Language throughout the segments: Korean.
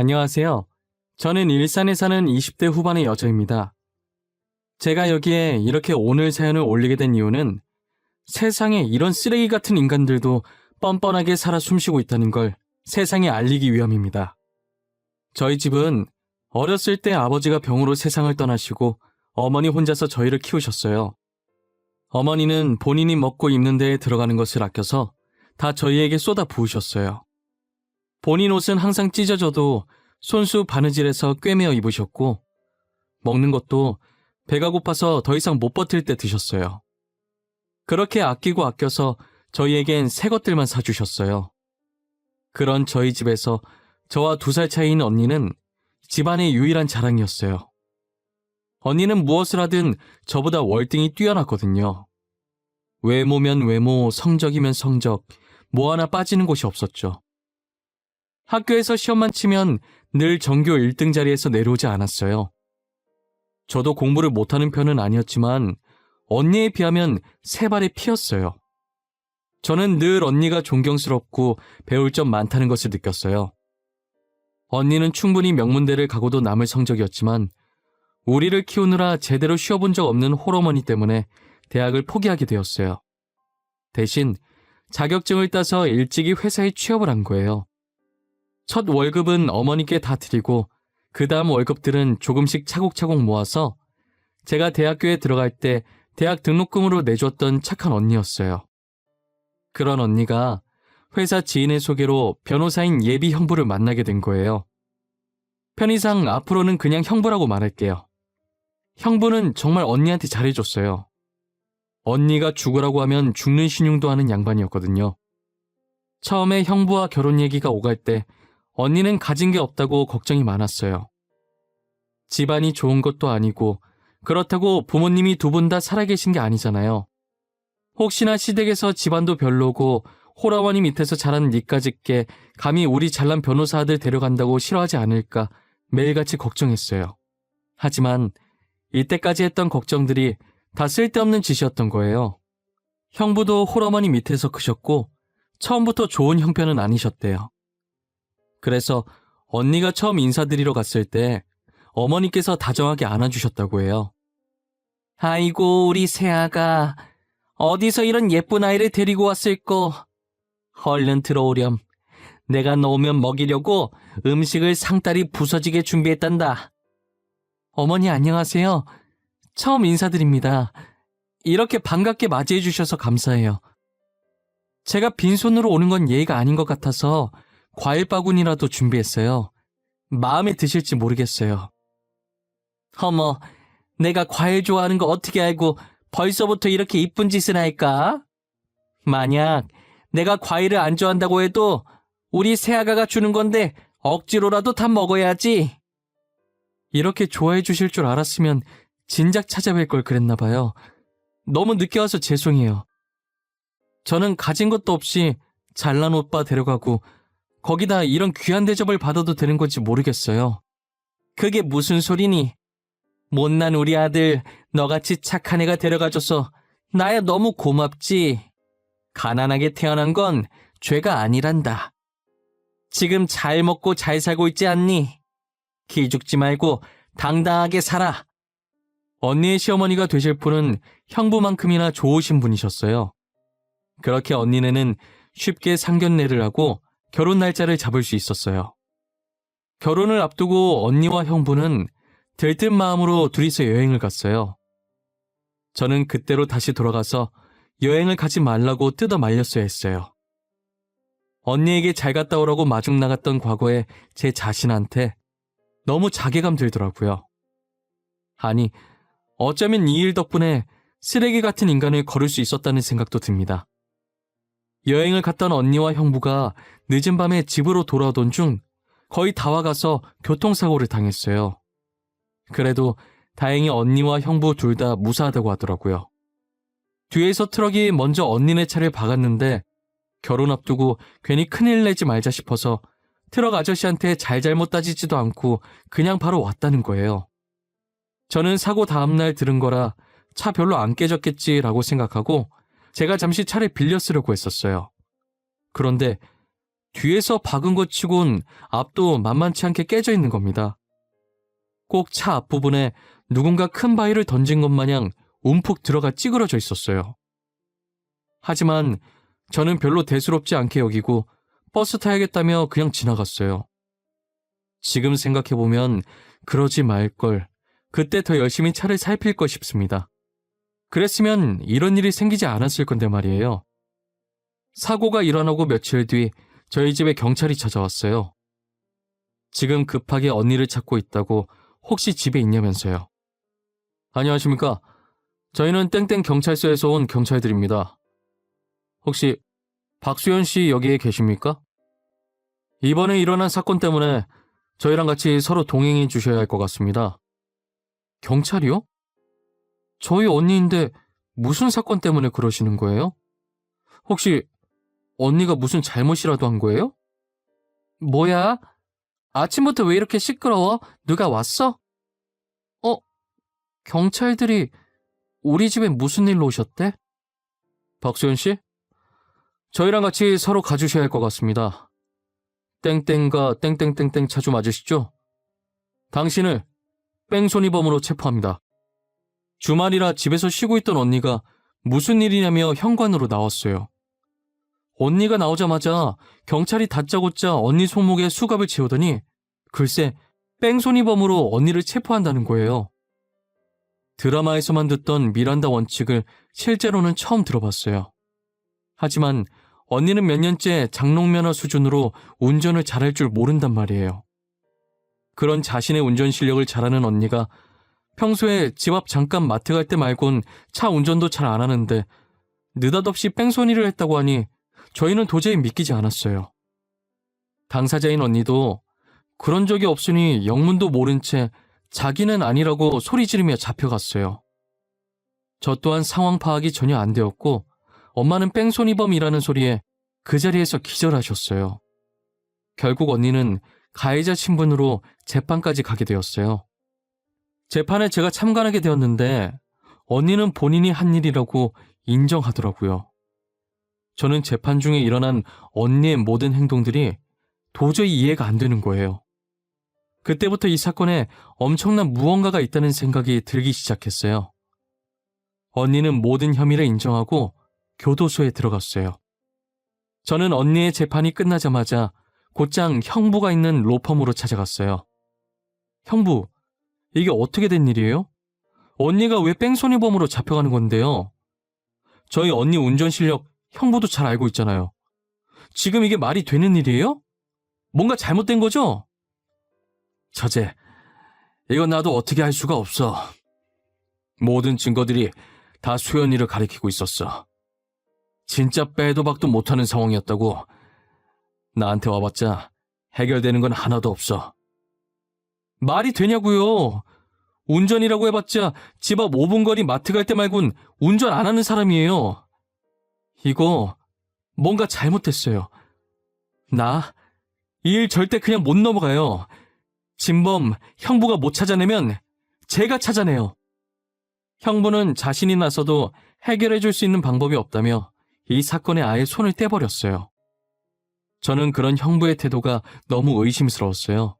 안녕하세요. 저는 일산에 사는 20대 후반의 여자입니다. 제가 여기에 이렇게 오늘 사연을 올리게 된 이유는 세상에 이런 쓰레기 같은 인간들도 뻔뻔하게 살아 숨쉬고 있다는 걸 세상에 알리기 위함입니다. 저희 집은 어렸을 때 아버지가 병으로 세상을 떠나시고 어머니 혼자서 저희를 키우셨어요. 어머니는 본인이 먹고 입는 데에 들어가는 것을 아껴서 다 저희에게 쏟아 부으셨어요. 본인 옷은 항상 찢어져도 손수 바느질해서 꿰매어 입으셨고 먹는 것도 배가 고파서 더 이상 못 버틸 때 드셨어요. 그렇게 아끼고 아껴서 저희에겐 새 것들만 사주셨어요. 그런 저희 집에서 저와 2살 차이인 언니는 집안의 유일한 자랑이었어요. 언니는 무엇을 하든 저보다 월등히 뛰어났거든요. 외모면 외모, 성적이면 성적, 뭐 하나 빠지는 곳이 없었죠. 학교에서 시험만 치면 늘 전교 1등 자리에서 내려오지 않았어요. 저도 공부를 못하는 편은 아니었지만 언니에 비하면 세 발의 피였어요. 저는 늘 언니가 존경스럽고 배울 점 많다는 것을 느꼈어요. 언니는 충분히 명문대를 가고도 남을 성적이었지만 우리를 키우느라 제대로 쉬어본 적 없는 홀어머니 때문에 대학을 포기하게 되었어요. 대신 자격증을 따서 일찍이 회사에 취업을 한 거예요. 첫 월급은 어머니께 다 드리고 그 다음 월급들은 조금씩 차곡차곡 모아서 제가 대학교에 들어갈 때 대학 등록금으로 내줬던 착한 언니였어요. 그런 언니가 회사 지인의 소개로 변호사인 예비 형부를 만나게 된 거예요. 편의상 앞으로는 그냥 형부라고 말할게요. 형부는 정말 언니한테 잘해줬어요. 언니가 죽으라고 하면 죽는 신용도 하는 양반이었거든요. 처음에 형부와 결혼 얘기가 오갈 때 언니는 가진 게 없다고 걱정이 많았어요. 집안이 좋은 것도 아니고 그렇다고 부모님이 2분 다 살아계신 게 아니잖아요. 혹시나 시댁에서 집안도 별로고 홀어머니 밑에서 자란 니까짓게 감히 우리 잘난 변호사 아들 데려간다고 싫어하지 않을까 매일같이 걱정했어요. 하지만 이때까지 했던 걱정들이 다 쓸데없는 짓이었던 거예요. 형부도 홀어머니 밑에서 크셨고 처음부터 좋은 형편은 아니셨대요. 그래서 언니가 처음 인사드리러 갔을 때 어머니께서 다정하게 안아주셨다고 해요. 아이고 우리 새아가 어디서 이런 예쁜 아이를 데리고 왔을꼬. 얼른 들어오렴. 내가 너 오면 먹이려고 음식을 상다리 부서지게 준비했단다. 어머니 안녕하세요. 처음 인사드립니다. 이렇게 반갑게 맞이해 주셔서 감사해요. 제가 빈손으로 오는 건 예의가 아닌 것 같아서 과일 바구니라도 준비했어요. 마음에 드실지 모르겠어요. 어머, 내가 과일 좋아하는 거 어떻게 알고 벌써부터 이렇게 이쁜 짓을 할까? 만약 내가 과일을 안 좋아한다고 해도 우리 새아가가 주는 건데 억지로라도 다 먹어야지. 이렇게 좋아해 주실 줄 알았으면 진작 찾아뵐 걸 그랬나 봐요. 너무 늦게 와서 죄송해요. 저는 가진 것도 없이 잘난 오빠 데려가고 거기다 이런 귀한 대접을 받아도 되는 건지 모르겠어요. 그게 무슨 소리니? 못난 우리 아들 너같이 착한 애가 데려가줘서 나야 너무 고맙지. 가난하게 태어난 건 죄가 아니란다. 지금 잘 먹고 잘 살고 있지 않니? 기죽지 말고 당당하게 살아. 언니의 시어머니가 되실 분은 형부만큼이나 좋으신 분이셨어요. 그렇게 언니네는 쉽게 상견례를 하고 결혼 날짜를 잡을 수 있었어요. 결혼을 앞두고 언니와 형부는 들뜬 마음으로 둘이서 여행을 갔어요. 저는 그때로 다시 돌아가서 여행을 가지 말라고 뜯어 말렸어야 했어요. 언니에게 잘 갔다 오라고 마중 나갔던 과거에 제 자신한테 너무 자괴감 들더라고요. 아니, 어쩌면 이 일 덕분에 쓰레기 같은 인간을 거를 수 있었다는 생각도 듭니다. 여행을 갔던 언니와 형부가 늦은 밤에 집으로 돌아오던 중 거의 다 와가서 교통사고를 당했어요. 그래도 다행히 언니와 형부 둘 다 무사하다고 하더라고요. 뒤에서 트럭이 먼저 언니네 차를 박았는데 결혼 앞두고 괜히 큰일 내지 말자 싶어서 트럭 아저씨한테 잘못 따지지도 않고 그냥 바로 왔다는 거예요. 저는 사고 다음날 들은 거라 차 별로 안 깨졌겠지라고 생각하고 제가 잠시 차를 빌려 쓰려고 했었어요. 그런데 뒤에서 박은 것 치곤 앞도 만만치 않게 깨져 있는 겁니다. 꼭 차 앞부분에 누군가 큰 바위를 던진 것 마냥 움푹 들어가 찌그러져 있었어요. 하지만 저는 별로 대수롭지 않게 여기고 버스 타야겠다며 그냥 지나갔어요. 지금 생각해보면 그러지 말걸. 그때 더 열심히 차를 살필 걸 싶습니다. 그랬으면 이런 일이 생기지 않았을 건데 말이에요. 사고가 일어나고 며칠 뒤 저희 집에 경찰이 찾아왔어요. 지금 급하게 언니를 찾고 있다고 혹시 집에 있냐면서요. 안녕하십니까. 저희는 땡땡 경찰서에서 온 경찰들입니다. 혹시 박수현 씨 여기에 계십니까? 이번에 일어난 사건 때문에 저희랑 같이 서로 동행해 주셔야 할 것 같습니다. 경찰이요? 저희 언니인데 무슨 사건 때문에 그러시는 거예요? 혹시 언니가 무슨 잘못이라도 한 거예요? 뭐야? 아침부터 왜 이렇게 시끄러워? 누가 왔어? 경찰들이 우리 집에 무슨 일로 오셨대? 박수현 씨? 저희랑 같이 서로 가주셔야 할 것 같습니다. 땡땡과 땡땡땡땡 차 좀 맞으시죠? 당신을 뺑소니범으로 체포합니다. 주말이라 집에서 쉬고 있던 언니가 무슨 일이냐며 현관으로 나왔어요. 언니가 나오자마자 경찰이 다짜고짜 언니 손목에 수갑을 채우더니 글쎄 뺑소니범으로 언니를 체포한다는 거예요. 드라마에서만 듣던 미란다 원칙을 실제로는 처음 들어봤어요. 하지만 언니는 몇 년째 장롱면허 수준으로 운전을 잘할 줄 모른단 말이에요. 그런 자신의 운전 실력을 잘하는 언니가 평소에 집 앞 잠깐 마트 갈 때 말곤 차 운전도 잘 안 하는데 느닷없이 뺑소니를 했다고 하니 저희는 도저히 믿기지 않았어요. 당사자인 언니도 그런 적이 없으니 영문도 모른 채 자기는 아니라고 소리 지르며 잡혀갔어요. 저 또한 상황 파악이 전혀 안 되었고 엄마는 뺑소니범이라는 소리에 그 자리에서 기절하셨어요. 결국 언니는 가해자 신분으로 재판까지 가게 되었어요. 재판에 제가 참관하게 되었는데 언니는 본인이 한 일이라고 인정하더라고요. 저는 재판 중에 일어난 언니의 모든 행동들이 도저히 이해가 안 되는 거예요. 그때부터 이 사건에 엄청난 무언가가 있다는 생각이 들기 시작했어요. 언니는 모든 혐의를 인정하고 교도소에 들어갔어요. 저는 언니의 재판이 끝나자마자 곧장 형부가 있는 로펌으로 찾아갔어요. 형부, 이게 어떻게 된 일이에요? 언니가 왜 뺑소니범으로 잡혀가는 건데요? 저희 언니 운전 실력 형부도 잘 알고 있잖아요. 지금 이게 말이 되는 일이에요? 뭔가 잘못된 거죠? 처제, 이건 나도 어떻게 할 수가 없어. 모든 증거들이 다 수연이를 가리키고 있었어. 진짜 빼도 박도 못하는 상황이었다고. 나한테 와봤자 해결되는 건 하나도 없어. 말이 되냐고요. 운전이라고 해봤자 집 앞 5분 거리 마트 갈 때 말곤 운전 안 하는 사람이에요. 이거 뭔가 잘못됐어요. 나 이 일 절대 그냥 못 넘어가요. 진범 형부가 못 찾아내면 제가 찾아내요. 형부는 자신이 나서도 해결해 줄 수 있는 방법이 없다며 이 사건에 아예 손을 떼버렸어요. 저는 그런 형부의 태도가 너무 의심스러웠어요.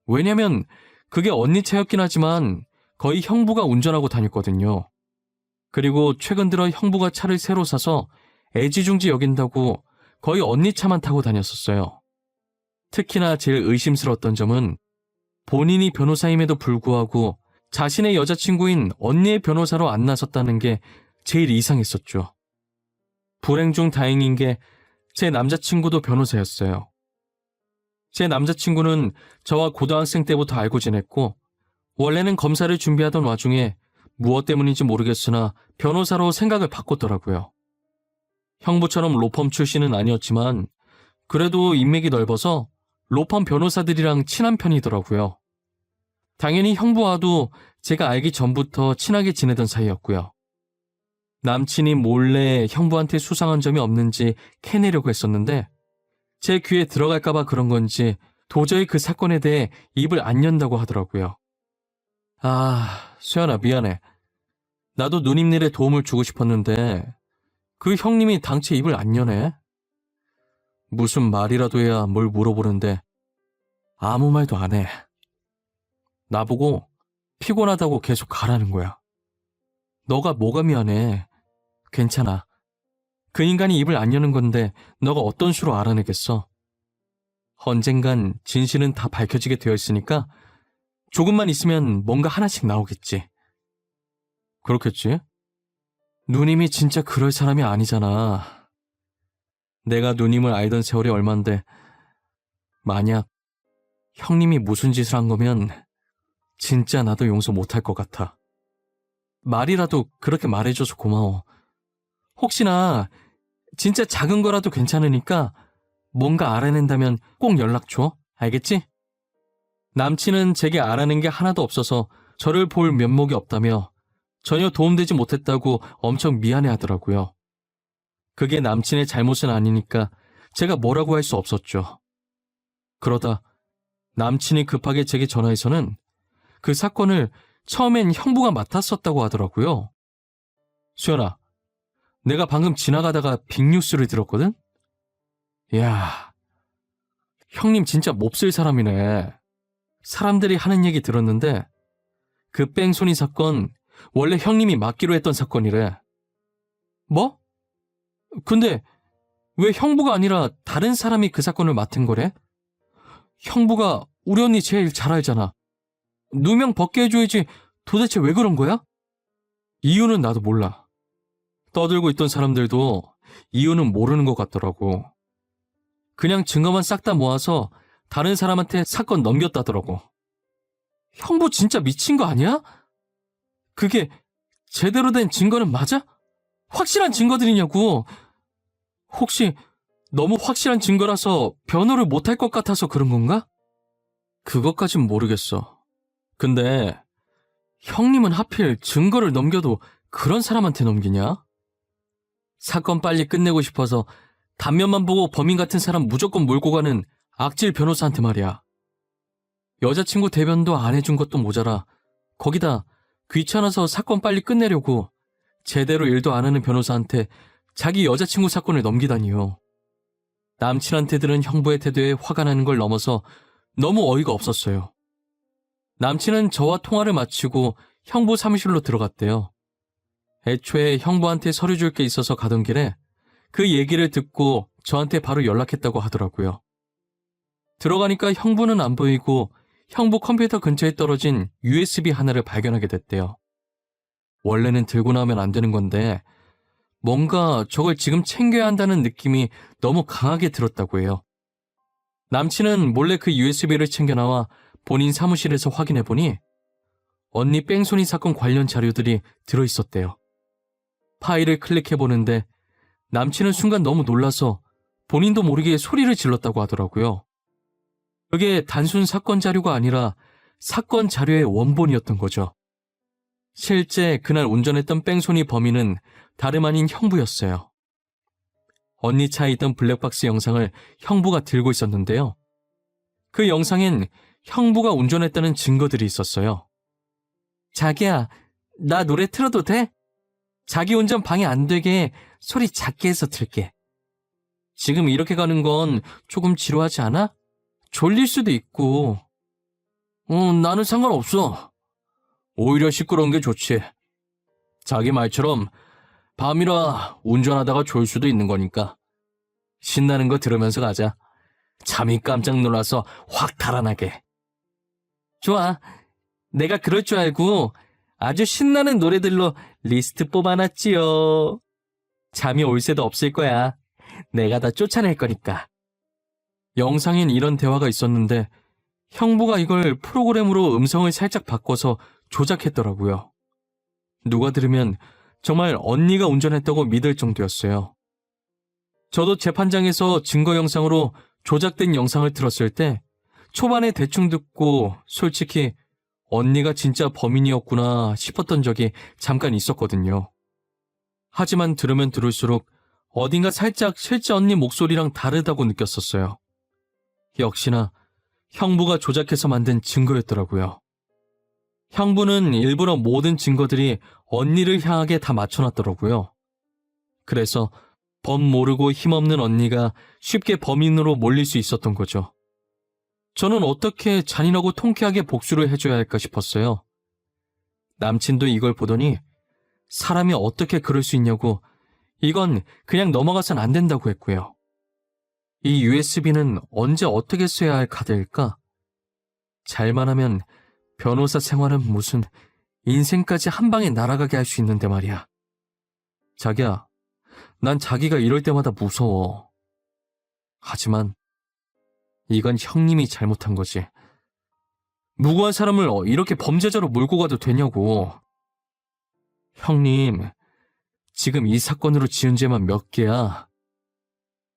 왜냐면 그게 언니 차였긴 하지만 거의 형부가 운전하고 다녔거든요. 그리고 최근 들어 형부가 차를 새로 사서 애지중지 여긴다고 거의 언니 차만 타고 다녔었어요. 특히나 제일 의심스러웠던 점은 본인이 변호사임에도 불구하고 자신의 여자친구인 언니의 변호사로 안 나섰다는 게 제일 이상했었죠. 불행 중 다행인 게 제 남자친구도 변호사였어요. 제 남자친구는 저와 고등학생 때부터 알고 지냈고 원래는 검사를 준비하던 와중에 무엇 때문인지 모르겠으나 변호사로 생각을 바꿨더라고요. 형부처럼 로펌 출신은 아니었지만 그래도 인맥이 넓어서 로펌 변호사들이랑 친한 편이더라고요. 당연히 형부와도 제가 알기 전부터 친하게 지내던 사이였고요. 남친이 몰래 형부한테 수상한 점이 없는지 캐내려고 했었는데 제 귀에 들어갈까봐 그런 건지 도저히 그 사건에 대해 입을 안 연다고 하더라고요. 아, 수연아 미안해. 나도 누님 일에 도움을 주고 싶었는데 그 형님이 당최 입을 안 여네. 무슨 말이라도 해야 뭘 물어보는데 아무 말도 안 해. 나보고 피곤하다고 계속 가라는 거야. 너가 뭐가 미안해. 괜찮아. 그 인간이 입을 안 여는 건데 너가 어떤 수로 알아내겠어. 언젠간 진실은 다 밝혀지게 되어 있으니까 조금만 있으면 뭔가 하나씩 나오겠지. 그렇겠지? 누님이 진짜 그럴 사람이 아니잖아. 내가 누님을 알던 세월이 얼만데 만약 형님이 무슨 짓을 한 거면 진짜 나도 용서 못할 것 같아. 말이라도 그렇게 말해줘서 고마워. 혹시나 진짜 작은 거라도 괜찮으니까 뭔가 알아낸다면 꼭 연락 줘. 알겠지? 남친은 제게 알아낸 게 하나도 없어서 저를 볼 면목이 없다며 전혀 도움되지 못했다고 엄청 미안해 하더라고요. 그게 남친의 잘못은 아니니까 제가 뭐라고 할 수 없었죠. 그러다 남친이 급하게 제게 전화해서는 그 사건을 처음엔 형부가 맡았었다고 하더라고요. 수연아, 내가 방금 지나가다가 빅뉴스를 들었거든? 이야, 형님 진짜 몹쓸 사람이네. 사람들이 하는 얘기 들었는데 그 뺑소니 사건 원래 형님이 맡기로 했던 사건이래. 뭐? 근데 왜 형부가 아니라 다른 사람이 그 사건을 맡은 거래? 형부가 우리 언니 제일 잘 알잖아. 누명 벗게 해줘야지. 도대체 왜 그런 거야? 이유는 나도 몰라. 떠들고 있던 사람들도 이유는 모르는 것 같더라고. 그냥 증거만 싹 다 모아서 다른 사람한테 사건 넘겼다더라고. 형부 진짜 미친 거 아니야? 그게 제대로 된 증거는 맞아? 확실한 증거들이냐고. 혹시 너무 확실한 증거라서 변호를 못할 것 같아서 그런 건가? 그것까진 모르겠어. 근데 형님은 하필 증거를 넘겨도 그런 사람한테 넘기냐? 사건 빨리 끝내고 싶어서 단면만 보고 범인 같은 사람 무조건 몰고 가는 악질 변호사한테 말이야. 여자친구 대변도 안 해준 것도 모자라 거기다 귀찮아서 사건 빨리 끝내려고 제대로 일도 안 하는 변호사한테 자기 여자친구 사건을 넘기다니요. 남친한테 들은 형부의 태도에 화가 나는 걸 넘어서 너무 어이가 없었어요. 남친은 저와 통화를 마치고 형부 사무실로 들어갔대요. 애초에 형부한테 서류 줄 게 있어서 가던 길에 그 얘기를 듣고 저한테 바로 연락했다고 하더라고요. 들어가니까 형부는 안 보이고 형부 컴퓨터 근처에 떨어진 USB 하나를 발견하게 됐대요. 원래는 들고 나오면 안 되는 건데 뭔가 저걸 지금 챙겨야 한다는 느낌이 너무 강하게 들었다고 해요. 남친은 몰래 그 USB를 챙겨나와 본인 사무실에서 확인해보니 언니 뺑소니 사건 관련 자료들이 들어있었대요. 파일을 클릭해보는데 남친은 순간 너무 놀라서 본인도 모르게 소리를 질렀다고 하더라고요. 그게 단순 사건 자료가 아니라 사건 자료의 원본이었던 거죠. 실제 그날 운전했던 뺑소니 범인은 다름 아닌 형부였어요. 언니 차에 있던 블랙박스 영상을 형부가 들고 있었는데요. 그 영상엔 형부가 운전했다는 증거들이 있었어요. 자기야, 나 노래 틀어도 돼? 자기 운전 방해 안 되게 소리 작게 해서 틀게. 지금 이렇게 가는 건 조금 지루하지 않아? 졸릴 수도 있고. 나는 상관없어. 오히려 시끄러운 게 좋지. 자기 말처럼 밤이라 운전하다가 졸 수도 있는 거니까. 신나는 거 들으면서 가자. 잠이 깜짝 놀라서 확 달아나게. 좋아. 내가 그럴 줄 알고 아주 신나는 노래들로 리스트 뽑아놨지요. 잠이 올 새도 없을 거야. 내가 다 쫓아낼 거니까. 영상엔 이런 대화가 있었는데 형부가 이걸 프로그램으로 음성을 살짝 바꿔서 조작했더라고요. 누가 들으면 정말 언니가 운전했다고 믿을 정도였어요. 저도 재판장에서 증거 영상으로 조작된 영상을 들었을 때 초반에 대충 듣고 솔직히 언니가 진짜 범인이었구나 싶었던 적이 잠깐 있었거든요. 하지만 들으면 들을수록 어딘가 살짝 실제 언니 목소리랑 다르다고 느꼈었어요. 역시나 형부가 조작해서 만든 증거였더라고요. 형부는 일부러 모든 증거들이 언니를 향하게 다 맞춰놨더라고요. 그래서 범 모르고 힘없는 언니가 쉽게 범인으로 몰릴 수 있었던 거죠. 저는 어떻게 잔인하고 통쾌하게 복수를 해줘야 할까 싶었어요. 남친도 이걸 보더니 사람이 어떻게 그럴 수 있냐고 이건 그냥 넘어가선 안 된다고 했고요. 이 USB는 언제 어떻게 써야 할 카드일까? 잘만 하면 변호사 생활은 무슨 인생까지 한 방에 날아가게 할 수 있는데 말이야. 자기야, 난 자기가 이럴 때마다 무서워. 하지만 이건 형님이 잘못한 거지. 무고한 사람을 이렇게 범죄자로 몰고 가도 되냐고. 형님, 지금 이 사건으로 지은 죄만 몇 개야.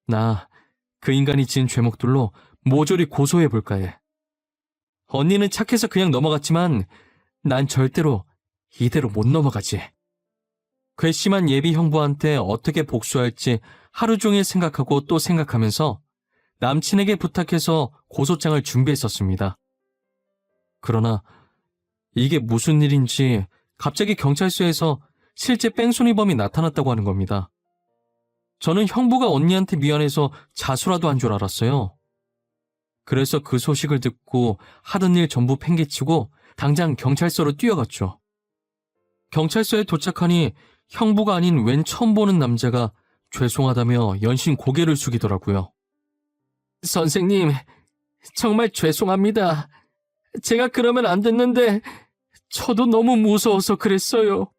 나 그 인간이 지은 죄목들로 모조리 고소해볼까 해. 언니는 착해서 그냥 넘어갔지만 난 절대로 이대로 못 넘어가지. 괘씸한 예비 형부한테 어떻게 복수할지 하루 종일 생각하고 또 생각하면서 남친에게 부탁해서 고소장을 준비했었습니다. 그러나 이게 무슨 일인지 갑자기 경찰서에서 실제 뺑소니범이 나타났다고 하는 겁니다. 저는 형부가 언니한테 미안해서 자수라도 한 줄 알았어요. 그래서 그 소식을 듣고 하던 일 전부 팽개치고 당장 경찰서로 뛰어갔죠. 경찰서에 도착하니 형부가 아닌 웬 처음 보는 남자가 죄송하다며 연신 고개를 숙이더라고요. 선생님, 정말 죄송합니다. 제가 그러면 안 됐는데 저도 너무 무서워서 그랬어요.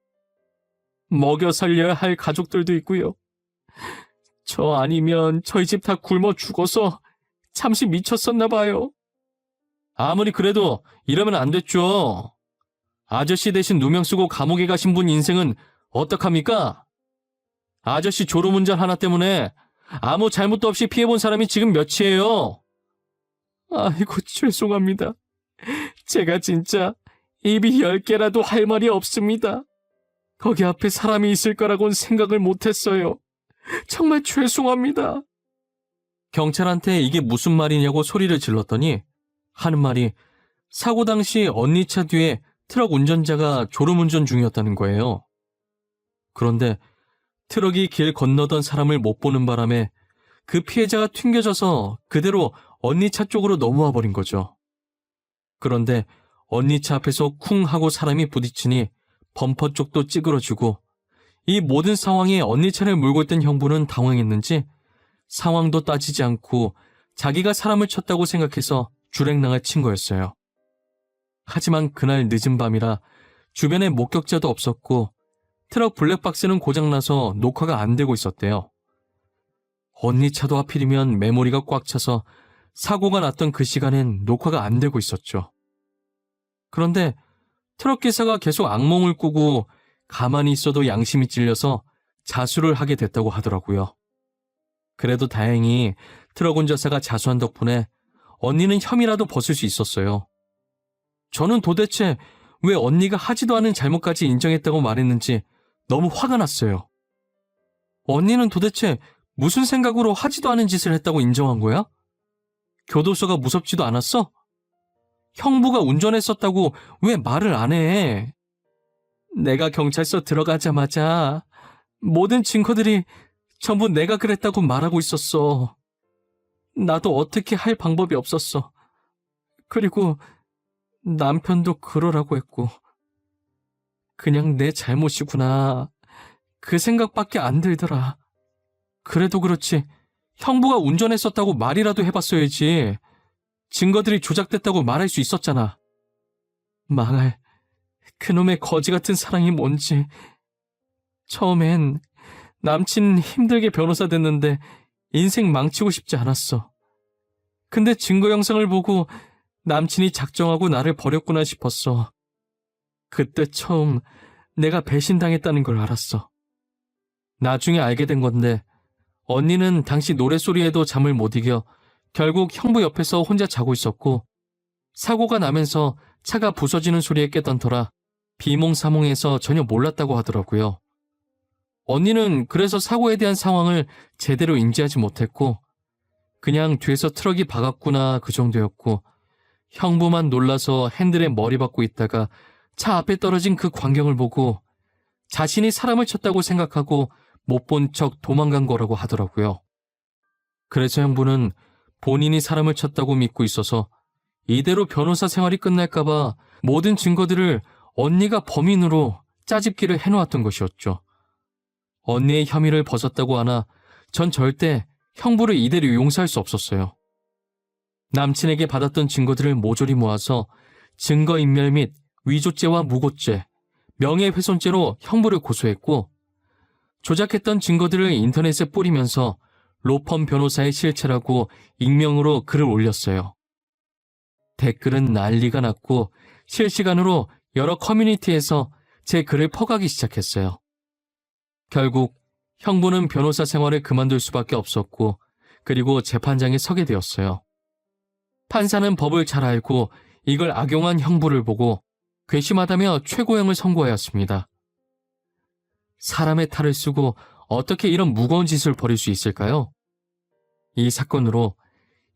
먹여 살려야 할 가족들도 있고요. 저 아니면 저희 집 다 굶어 죽어서 잠시 미쳤었나 봐요. 아무리 그래도 이러면 안 됐죠. 아저씨 대신 누명 쓰고 감옥에 가신 분 인생은 어떡합니까? 아저씨 졸음운전 하나 때문에 아무 잘못도 없이 피해본 사람이 지금 몇이에요? 아이고, 죄송합니다. 제가 진짜 입이 10개라도 할 말이 없습니다. 거기 앞에 사람이 있을 거라고는 생각을 못했어요. 정말 죄송합니다. 경찰한테 이게 무슨 말이냐고 소리를 질렀더니 하는 말이 사고 당시 언니 차 뒤에 트럭 운전자가 졸음운전 중이었다는 거예요. 그런데 트럭이 길 건너던 사람을 못 보는 바람에 그 피해자가 튕겨져서 그대로 언니 차 쪽으로 넘어와 버린 거죠. 그런데 언니 차 앞에서 쿵 하고 사람이 부딪히니 범퍼 쪽도 찌그러지고 이 모든 상황에 언니 차를 몰고 있던 형부는 당황했는지 상황도 따지지 않고 자기가 사람을 쳤다고 생각해서 주랭랑을 친 거였어요. 하지만 그날 늦은 밤이라 주변에 목격자도 없었고 트럭 블랙박스는 고장나서 녹화가 안 되고 있었대요. 언니 차도 하필이면 메모리가 꽉 차서 사고가 났던 그 시간엔 녹화가 안 되고 있었죠. 그런데 트럭 기사가 계속 악몽을 꾸고 가만히 있어도 양심이 찔려서 자수를 하게 됐다고 하더라고요. 그래도 다행히 트럭 운전사가 자수한 덕분에 언니는 혐의라도 벗을 수 있었어요. 저는 도대체 왜 언니가 하지도 않은 잘못까지 인정했다고 말했는지 너무 화가 났어요. 언니는 도대체 무슨 생각으로 하지도 않은 짓을 했다고 인정한 거야? 교도소가 무섭지도 않았어? 형부가 운전했었다고 왜 말을 안 해? 내가 경찰서 들어가자마자 모든 증거들이 전부 내가 그랬다고 말하고 있었어. 나도 어떻게 할 방법이 없었어. 그리고 남편도 그러라고 했고. 그냥 내 잘못이구나. 그 생각밖에 안 들더라. 그래도 그렇지 형부가 운전했었다고 말이라도 해봤어야지. 증거들이 조작됐다고 말할 수 있었잖아. 망할 그놈의 거지 같은 사랑이 뭔지. 처음엔 남친 힘들게 변호사 됐는데 인생 망치고 싶지 않았어. 근데 증거 영상을 보고 남친이 작정하고 나를 버렸구나 싶었어. 그때 처음 내가 배신당했다는 걸 알았어. 나중에 알게 된 건데 언니는 당시 노랫소리에도 잠을 못 이겨 결국 형부 옆에서 혼자 자고 있었고 사고가 나면서 차가 부서지는 소리에 깨던 터라 비몽사몽해서 전혀 몰랐다고 하더라고요. 언니는 그래서 사고에 대한 상황을 제대로 인지하지 못했고 그냥 뒤에서 트럭이 박았구나 그 정도였고 형부만 놀라서 핸들에 머리 박고 있다가 차 앞에 떨어진 그 광경을 보고 자신이 사람을 쳤다고 생각하고 못 본 척 도망간 거라고 하더라고요. 그래서 형부는 본인이 사람을 쳤다고 믿고 있어서 이대로 변호사 생활이 끝날까봐 모든 증거들을 언니가 범인으로 짜집기를 해놓았던 것이었죠. 언니의 혐의를 벗었다고 하나 전 절대 형부를 이대로 용서할 수 없었어요. 남친에게 받았던 증거들을 모조리 모아서 증거인멸 및 위조죄와 무고죄, 명예훼손죄로 형부를 고소했고, 조작했던 증거들을 인터넷에 뿌리면서 로펌 변호사의 실체라고 익명으로 글을 올렸어요. 댓글은 난리가 났고 실시간으로 여러 커뮤니티에서 제 글을 퍼가기 시작했어요. 결국 형부는 변호사 생활을 그만둘 수밖에 없었고, 그리고 재판장에 서게 되었어요. 판사는 법을 잘 알고 이걸 악용한 형부를 보고 괘씸하다며 최고형을 선고하였습니다. 사람의 탈을 쓰고 어떻게 이런 무거운 짓을 벌일 수 있을까요? 이 사건으로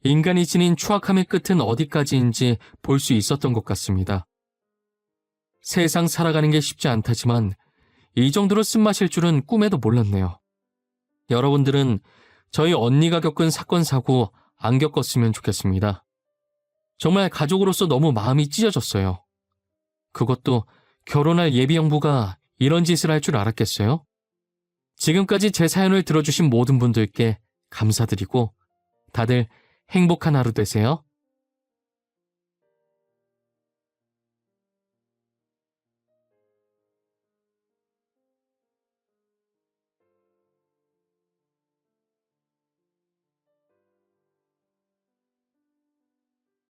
인간이 지닌 추악함의 끝은 어디까지인지 볼 수 있었던 것 같습니다. 세상 살아가는 게 쉽지 않다지만 이 정도로 쓴맛일 줄은 꿈에도 몰랐네요. 여러분들은 저희 언니가 겪은 사건 사고 안 겪었으면 좋겠습니다. 정말 가족으로서 너무 마음이 찢어졌어요. 그것도 결혼할 예비 형부가 이런 짓을 할 줄 알았겠어요? 지금까지 제 사연을 들어주신 모든 분들께 감사드리고 다들 행복한 하루 되세요.